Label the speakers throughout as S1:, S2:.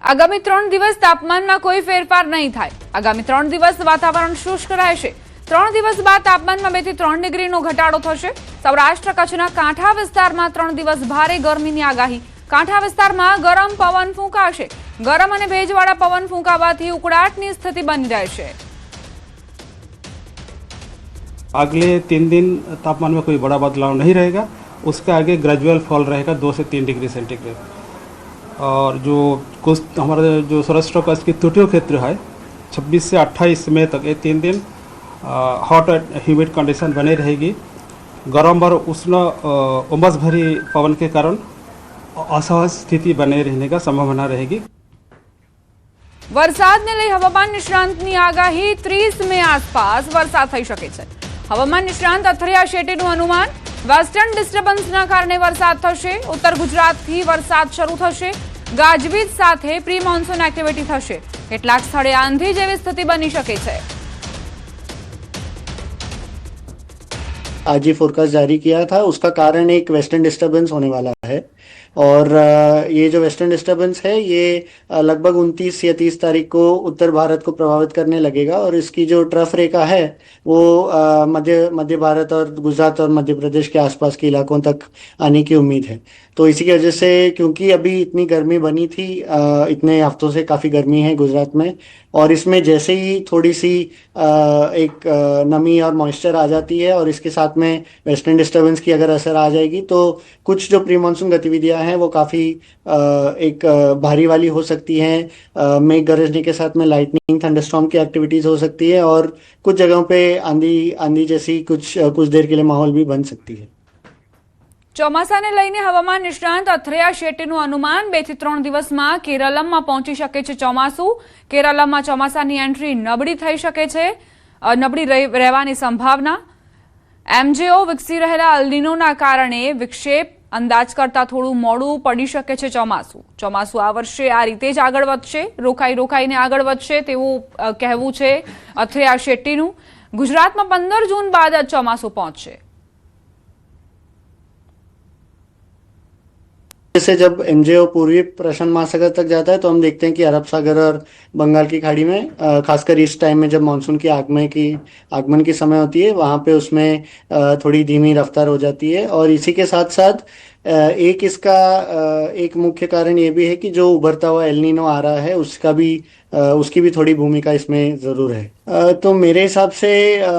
S1: આગામી 3 દિવસ તાપમાનમાં કોઈ ફેરફાર નહીં થાય। આગામી 3 દિવસ વાતાવરણ શુષ્ક રહેશે। 3 દિવસ બાદ તાપમાનમાં 2 થી 3 ડિગ્રીનો ઘટાડો થશે। સૌરાષ્ટ્ર કચ્છના કાંઠા વિસ્તારમાં 3 દિવસ ભારે ગરમીની આગાહી। કાંઠા વિસ્તારમાં ગરમ પવન ફૂંકાશે। ગરમ અને ભેજવાળા પવન ફૂંકાવાથી ઉકળાટની સ્થિતિ બની રહેશે।
S2: अगले 3 दिन तापमान में कोई बड़ा बदलाव नहीं रहेगा। उसके आगे ग्रेजुअल फॉल रहेगा 2 से 3 डिग्री सेंटीग्रेड। और जो कुछ हमारा जो सौराष्ट्र कच्छ की तटीय क्षेत्र है 26 से 28 मई तक ये 3 दिन हॉट एंड ह्यूमिड कंडीशन बनी रहेगी। गर्म और उष्ण उमस भरी पवन के कारण असहज स्थिति बने रहने का संभावना रहेगी।
S1: વરસાદને લઈ હવામાન નિષ્ણાંતની આગાહી 30 મે આસપાસ વરસાદ થઈ શકે છે। હવામાન નિષ્ણાંત અથરિયા શેટ્ટીનું અનુમાન વેસ્ટર્ન ડિસ્ટર્બન્સના કારણે વરસાદ થશે। ઉત્તર ગુજરાતથી વરસાદ શરૂ થશે। ગાજવીજ સાથે પ્રી મોન્સૂન એક્ટિવિટી થશે। કેટલાક સ્થળે આંધી જેવી સ્થિતિ બની શકે છે।
S3: आज ही फोरकास्ट जारी किया था, उसका कारण एक वेस्टर्न डिस्टर्बेंस होने वाला है। और ये जो वेस्टर्न डिस्टर्बेंस है ये लगभग 29 या 30 तारीख को उत्तर भारत को प्रभावित करने लगेगा। और इसकी जो ट्रफ रेखा है वो मध्य भारत और गुजरात और मध्य प्रदेश के आसपास के इलाकों तक आने की उम्मीद है। तो इसी की वजह से, क्योंकि अभी इतनी गर्मी बनी थी, इतने हफ्तों से काफ़ी गर्मी है गुजरात में, और इसमें जैसे ही थोड़ी सी एक नमी और मॉइस्चर आ जाती है और इसके साथ में वेस्टर्न डिस्टर्बेंस की अगर असर आ जाएगी तो कुछ जो प्री मानसून गतिविधियां हैं वो काफ़ी एक भारी वाली हो सकती हैं। मेघ गरजने के साथ में लाइटनिंग, थंडरस्टॉर्म की एक्टिविटीज़ हो सकती है और कुछ जगहों पे आंधी जैसी कुछ देर के लिए माहौल भी बन सकती है।
S1: ચોમાસાને લઈને હવામાન નિષ્ણાંત અથરિયા શેટ્ટીનું અનુમાન 2 થી 3 દિવસમાં કેરળમાં પહોંચી શકે છે ચોમાસું। કેરળમાં ચોમાસાની એન્ટ્રી નબળી થઈ શકે છે, નબળી રહેવાની સંભાવના। એમજેઓ વિકસી રહેલા અલ્નીનોના કારણે વિક્ષેપ અંદાજ કરતા થોડું મોડું પડી શકે છે ચોમાસું। ચોમાસું આ વર્ષે આ રીતે જ આગળ વધશે, રોકાઈને આગળ વધશે તેવું કહેવું છે અથરિયા શેટ્ટીનું। ગુજરાતમાં 15 જૂન બાદ જ ચોમાસું પહોંચશે।
S3: जैसे जब एमजेओ पूर्वी प्रशांत महासागर तक जाता है तो हम देखते हैं कि अरब सागर और बंगाल की खाड़ी में खासकर इस टाइम में जब मानसून की आगमन की समय होती है वहाँ पे उसमें थोड़ी धीमी रफ्तार हो जाती है। और इसी के साथ साथ एक इसका एक मुख्य कारण ये भी है कि जो उभरता हुआ एल नीनो आ रहा है उसकी भी थोड़ी भूमिका इसमें ज़रूर है। तो मेरे हिसाब से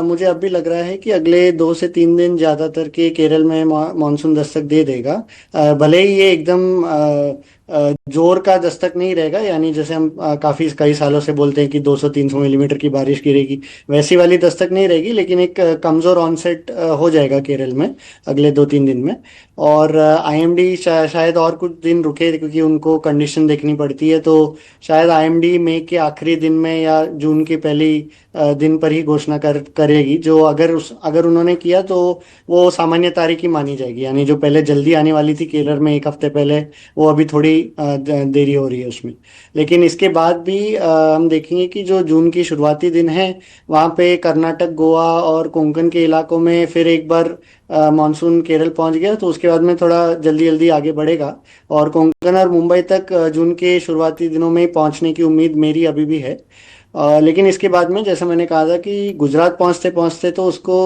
S3: मुझे अब भी लग रहा है कि अगले 2 से 3 दिन ज़्यादातर के केरल में मानसून दस्तक दे देगा। भले ही ये एकदम जोर का दस्तक नहीं रहेगा, यानी जैसे हम कई सालों से बोलते हैं कि 200-300 मिलीमीटर की बारिश गिरेगी, वैसी वाली दस्तक नहीं रहेगी, लेकिन एक कमज़ोर ऑनसेट हो जाएगा केरल में अगले 2-3 दिन में। और आईएमडी शायद और कुछ दिन रुके क्योंकि उनको कंडीशन देखनी पड़ती है, तो शायद आईएमडी मई के आखिरी दिन में या जून की पहली दिन पर ही घोषणा करेगी। जो अगर उन्होंने किया तो वो सामान्य तारीख ही मानी जाएगी, यानी जो पहले जल्दी आने वाली थी केरल में 1 हफ्ते पहले, वो अभी थोड़ी देरी हो रही है उसमें। लेकिन इसके बाद भी हम देखेंगे कि जो जून की शुरुआती दिन है वहाँ पे कर्नाटक, गोवा और कोंकण के इलाकों में फिर एक बार मानसून केरल पहुंच गया तो उसके बाद में थोड़ा जल्दी आगे बढ़ेगा। और कोंकण और मुंबई तक जून के शुरुआती दिनों में पहुंचने की उम्मीद मेरी अभी भी है। लेकिन इसके बाद में जैसे मैंने कहा था कि गुजरात पहुंचते तो उसको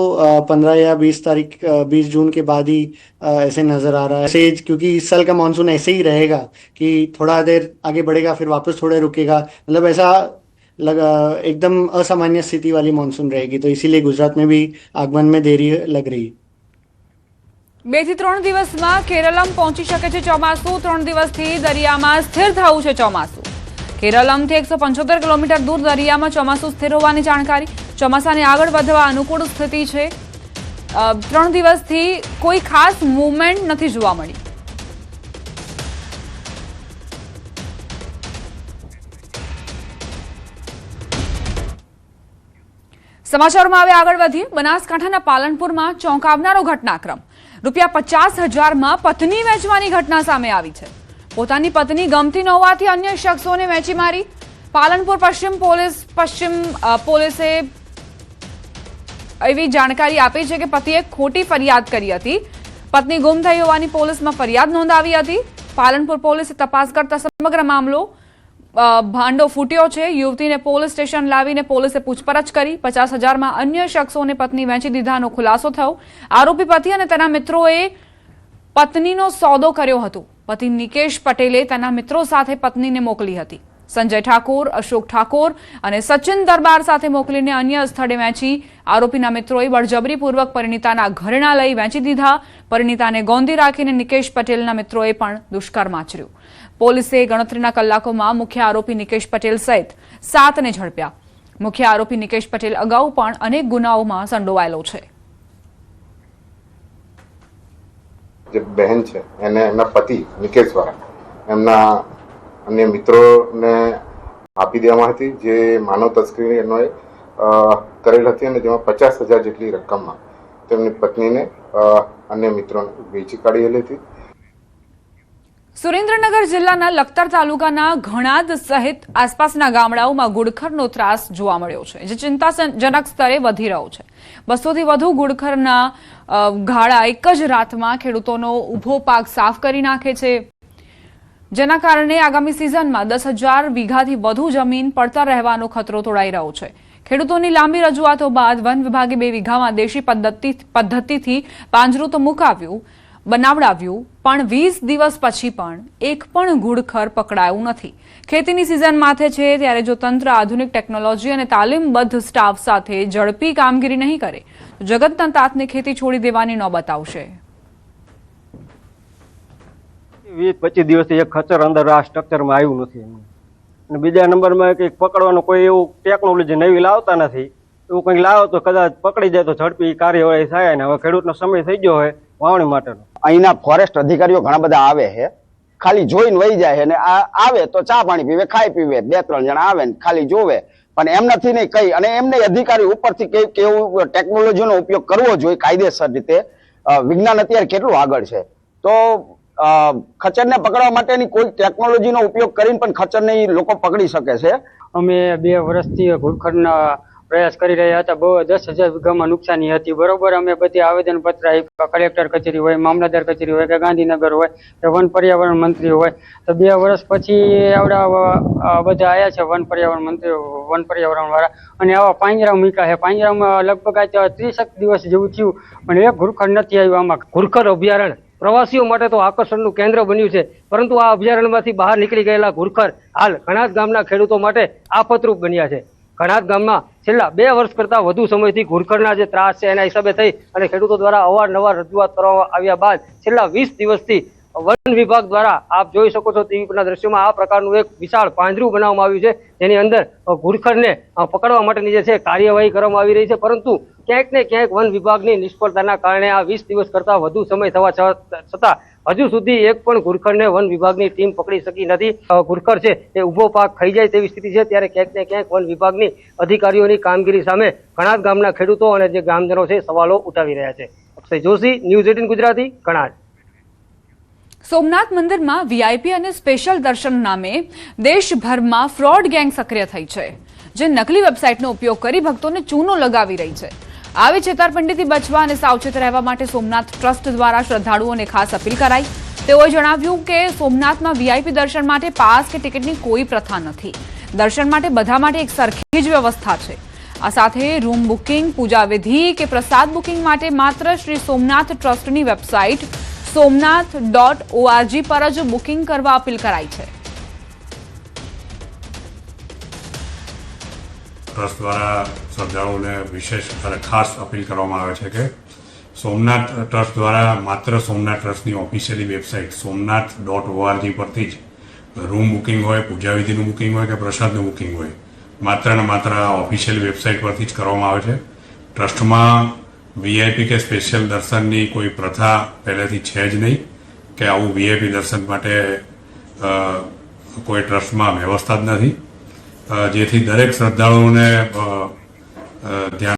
S3: 15 या 20 जून के बाद ही ऐसे नज़र आ रहा है ऐसे, क्योंकि इस साल का मानसून ऐसे ही रहेगा कि थोड़ा देर आगे बढ़ेगा फिर वापस थोड़े रुकेगा, मतलब ऐसा एकदम असामान्य स्थिति वाली मानसून रहेगी। तो इसीलिए गुजरात में भी आगमन में देरी लग रही है।
S1: 2 થી 3 દિવસમાં કેરળમ પહોંચી શકે છે ચોમાસું। 3 દિવસથી દરિયામાં સ્થિર થયું છે ચોમાસું। કેરળમથી 175 કિલોમીટર દૂર દરિયામાં ચોમાસું સ્થિર હોવાની જાણકારી। ચોમાસાને આગળ વધવા અનુકૂળ સ્થિતિ છે। 3 દિવસથી કોઈ ખાસ મૂવમેન્ટ નથી જોવા મળી। સમાચારોમાં હવે આગળ વધીએ। બનાસકાંઠાના પાલનપુરમાં ચોંકાવનારો ઘટનાક્રમ। ₹50,000માં પત્ની વેચવાની ઘટના સામે આવી છે। પોતાની પત્ની ગમતી ન હોવાથી અન્ય શખ્સોને વેચી મારી। પાલનપુર પશ્ચિમ પોલીસે એવી જાણકારી આપી છે કે પતિએ ખોટી ફરિયાદ કરી હતી। પત્ની ગુમ થઈ હોવાની પોલીસમાં ફરિયાદ નોંધાવી હતી। પાલનપુર પોલીસે તપાસ કરતા સમગ્ર મામલો ભાંડો ફૂટ્યો છે। યુવતીને પોલીસ સ્ટેશન લાવીને પોલીસે પૂછપરછ કરી। 50,000માં અન્ય શખ્સોને પત્ની વેચી દીધાનો ખુલાસો થયો। આરોપી પતિ અને તેના મિત્રોએ પત્નીનો સોદો કર્યો હતો। પતિ નિકેશ પટેલે તેના મિત્રો સાથે પત્નીને મોકલી હતી। સંજય ઠાકોર, અશોક ઠાકોર અને સચિન દરબાર સાથે મોકલીને અન્ય સ્થળે વેચી। આરોપીના મિત્રોએ બળજબરીપૂર્વક પરિણીતાના ઘરેણા લઈ વેચી દીધા। પરિણીતાને ગોંધી રાખીને નિકેશ પટેલના મિત્રોએ પણ દુષ્કર્મ આચર્યું। પોલીસે ગણતરીના કલાકોમાં મુખ્ય આરોપી નિકેશ પટેલ સહિત 7ને ઝડપ્યા। મુખ્ય આરોપી નિકેશ પટેલ અગાઉ પણ અનેક ગુનાઓમાં સંડોવાયેલો છે।
S4: જે બહેન છે એને એમના પતિ નિકેશ દ્વારા એમના અન્ય મિત્રોને આપી દેવામાં હતી, જે માનવ તસ્કરી એમણે કરેલ હતી અને જેમાં 50,000 જેટલી રકમમાં તેમની પત્નીને અન્ય મિત્રોને વેચી કાઢેલી હતી।
S1: સુરેન્દ્રનગર જિલ્લાના લખતર તાલુકાના ઘણાદ સહિત આસપાસના ગામડાઓમાં ગુડખરનો ત્રાસ જોવા મળ્યો છે, જે ચિંતાજનક સ્તરે વધી રહ્યો છે। 200થી વધુ ગુડખરના ગાળા એક જ રાતમાં ખેડૂતોનો ઊભો પાક સાફ કરી નાખે છે, જેના કારણે આગામી સિઝનમાં 10,000 વીઘાથી વધુ જમીન પડતર રહેવાનો ખતરો તોડાઈ રહ્યો છે। ખેડૂતોની લાંબી રજૂઆતો બાદ વન વિભાગે 2 વીઘામાં દેશી પદ્ધતિથી પાંજરું તો બનાવડાવ્યું, પણ 20 દિવસ પછી પણ એક પણ ગુડખર પકડાયું નથી। ખેતીની સિઝન માથે છે, ત્યારે જો તંત્ર આધુનિક ટેકનોલોજી અને તાલીમબદ્ધ સ્ટાફ સાથે ઝડપી કામગીરી નહીં કરે તો જગતના તાતને ખેતી છોડી દેવાની નોબત આવશે।
S5: 20-25 દિવસથી એક ખચર અંદર આ સ્ટ્રક્ચરમાં આવ્યું નથી અને બીજા નંબરમાં કંઈક પકડવાનું કોઈ એવું ટેકનોલોજી નવી લાવતા નથી। એવું કંઈક લાવો તો કદાચ પકડી જાય તો ઝડપી કાર્યવાહી થાય ને હવે ખેડૂતનો સમય થઈ ગયો હોય વાવણી માટેનો।
S6: અહીંના ફોરેસ્ટ અધિકારીઓ ઘણા બધા આવે છે, ખાલી જોઈને વહી જાય છે અને આવે તો ચા પાણી પીવે, ખાઈ પીવે, 2-3 જણા આવે ને ખાલી જોવે, પણ એમ નથી નહીં કઈ અને એમને અધિકારી ઉપરથી કેવું ટેકનોલોજીનો ઉપયોગ કરવો જોઈએ કાયદેસર રીતે। વિજ્ઞાન અત્યારે કેટલું આગળ છે, તો ખચરને પકડવા માટેની કોઈ ટેકનોલોજીનો ઉપયોગ કરીને પણ ખચરને લોકો પકડી શકે છે।
S7: અમે 2 વર્ષથી ઘુડખરના પ્રયાસ કરી રહ્યા હતા। 10,000 વીઘામાં નુકસાની હતી, બરોબર। અમે બધી આવેદનપત્ર આપ્યા, કલેક્ટર કચેરી હોય, મામલતદાર કચેરી હોય કે ગાંધીનગર હોય કે વન પર્યાવરણ મંત્રી હોય, તો 2 વર્ષ પછી આવડા બધા આવ્યા છે વન પર્યાવરણ મંત્રી, વન પર્યાવરણ વાળા, અને આવા પાંજરા મૂક્યા છે। પાંજરામાં લગભગ આ 30 દિવસ જેવું થયું પણ એક ઘુડખર નથી આવ્યું। આમાં ઘુડખર અભયારણ્ય પ્રવાસીઓ માટે તો આકર્ષણનું કેન્દ્ર બન્યું છે, પરંતુ આ અભયારણ્યમાંથી બહાર નીકળી ગયેલા ઘુડખર હાલ ઘણાદ ગામના ખેડૂતો માટે આફતરૂપ બન્યા છે। ઘણાદ ગામમાં છેલ્લા 2 વર્ષ કરતાં વધુ સમયથી ઘુડખરના જે ત્રાસ છે એના હિસાબે થઈ અને ખેડૂતો દ્વારા અવારનવાર રજૂઆત કરવામાં આવ્યા બાદ છેલ્લા 20 દિવસથી વન વિભાગ દ્વારા આપ જોઈ શકો છો ટીવીના દ્રશ્યોમાં આ પ્રકારનું એક વિશાળ પાંજરું બનાવવામાં આવ્યું છે, જેની અંદર ઘુડખરને પકડવા માટેની જે છે કાર્યવાહી કરવામાં આવી રહી છે, પરંતુ ક્યાંક ને ક્યાંક વન વિભાગની નિષ્ફળતાના કારણે આ 20 દિવસ કરતાં વધુ સમય થવા છતાં હજુ સુધી એક પણ ઘુડખરને વન વિભાગની ટીમ પકડી શકી નથી। ઘુડખર છે એ ઊભો પાક ખાઈ જાય તેવી સ્થિતિ છે, ત્યારે ક્યાંક ને ક્યાંક વન વિભાગની અધિકારીઓની કામગીરી સામે ઘણાદ ગામના ખેડૂતો અને જે ગ્રામજનો છે સવાલો ઉઠાવી રહ્યા છે। અક્ષય જોશી, ન્યૂઝ 18 ગુજરાતી, ઘણાદ।
S1: સોમનાથ મંદિરમાં વીઆઈપી અને સ્પેશિયલ દર્શન નામે દેશભરમાં ફ્રોડ ગેંગ સક્રિય થઈ છે, જે નકલી વેબસાઇટનો ઉપયોગ કરી ભક્તોને ચૂનો લગાવી રહી છે। આવી છેતરપિંડીથી બચવા અને સાવચેત રહેવા માટે સોમનાથ ટ્રસ્ટ દ્વારા શ્રદ્ધાળુઓને ખાસ અપીલ કરાઈ। તેઓએ જણાવ્યું કે સોમનાથમાં વીઆઈપી દર્શન માટે પાસ કે ટિકિટની કોઈ પ્રથા નથી। દર્શન માટે બધા માટે એક સરખી જ વ્યવસ્થા છે। આ સાથે રૂમ બુકિંગ, પૂજા વિધિ કે પ્રસાદ બુકિંગ માટે માત્ર શ્રી સોમનાથ ટ્રસ્ટની વેબસાઇટ somnath.org પર જ બુકિંગ કરવા અપીલ કરાઈ છે।
S8: ટ્રસ્ટ દ્વારા શ્રદ્ધાળુઓને વિશેષ અને ખાસ અપીલ કરવામાં આવે છે કે સોમનાથ ટ્રસ્ટ દ્વારા માત્ર સોમનાથ ટ્રસ્ટની ઓફિશિયલી વેબસાઇટ somnath.org પરથી જ રૂમ બુકિંગ હોય, પૂજા વિધિનું બુકિંગ હોય કે પ્રસાદનું બુકિંગ હોય, માત્ર ને માત્ર ઓફિશિયલ વેબસાઇટ પરથી જ કરવામાં આવે છે। ટ્રસ્ટમાં વીઆઈપી કે સ્પેશિયલ દર્શનની કોઈ પ્રથા પહેલેથી છે જ નહીં કે આવું વીઆઈપી દર્શન માટે કોઈ ટ્રસ્ટમાં વ્યવસ્થા જ નથી, જેથી દરેક શ્રદ્ધાળુઓને ધ્યાન